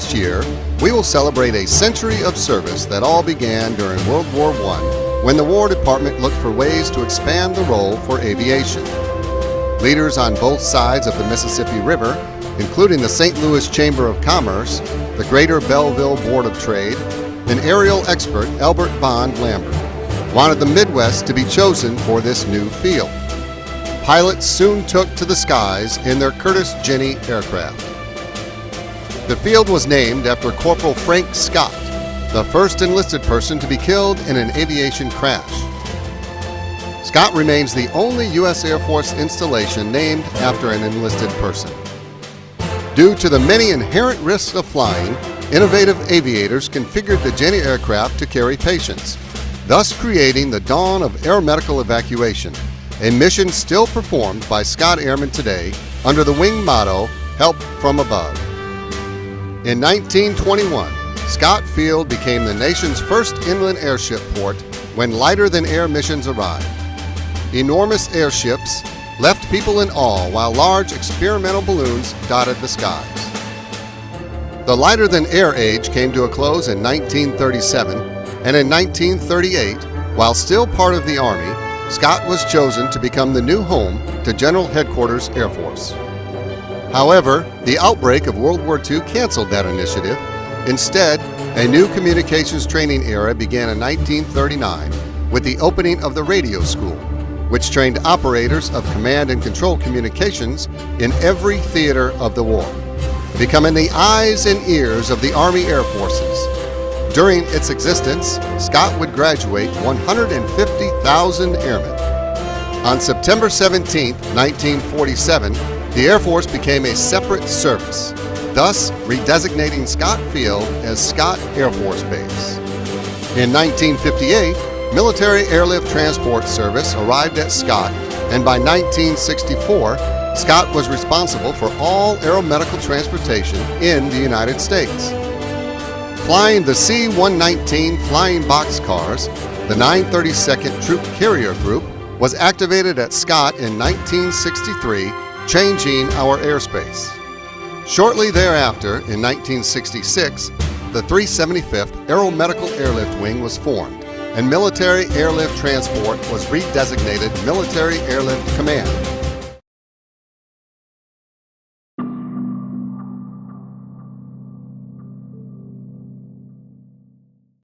this year, we will celebrate a century of service that all began during World War I, when the War Department looked for ways to expand the role for aviation. Leaders on both sides of the Mississippi River, including the St. Louis Chamber of Commerce, the Greater Belleville Board of Trade, and aerial expert Albert Bond Lambert, wanted the Midwest to be chosen for this new field. Pilots soon took to the skies in their Curtiss Jenny aircraft. The field was named after Corporal Frank Scott, the first enlisted person to be killed in an aviation crash. Scott remains the only U.S. Air Force installation named after an enlisted person. Due to the many inherent risks of flying, innovative aviators configured the Jenny aircraft to carry patients, thus creating the dawn of aeromedical evacuation, a mission still performed by Scott Airmen today under the wing motto, "Help from Above." In 1921, Scott Field became the nation's first inland airship port when lighter-than-air missions arrived. Enormous airships left people in awe while large experimental balloons dotted the skies. The lighter-than-air age came to a close in 1937, and in 1938, while still part of the Army, Scott was chosen to become the new home to General Headquarters Air Force. However, the outbreak of World War II canceled that initiative. Instead, a new communications training era began in 1939 with the opening of the radio school, which trained operators of command and control communications in every theater of the war, becoming the eyes and ears of the Army Air Forces. During its existence, Scott would graduate 150,000 airmen. On September 17, 1947, the Air Force became a separate service, thus redesignating Scott Field as Scott Air Force Base. In 1958, Military Airlift Transport Service arrived at Scott, and by 1964, Scott was responsible for all aeromedical transportation in the United States. Flying the C-119 flying boxcars, the 932nd Troop Carrier Group was activated at Scott in 1963, changing our airspace. Shortly thereafter, in 1966, the 375th Aeromedical Airlift Wing was formed, and Military Airlift Transport was redesignated Military Airlift Command.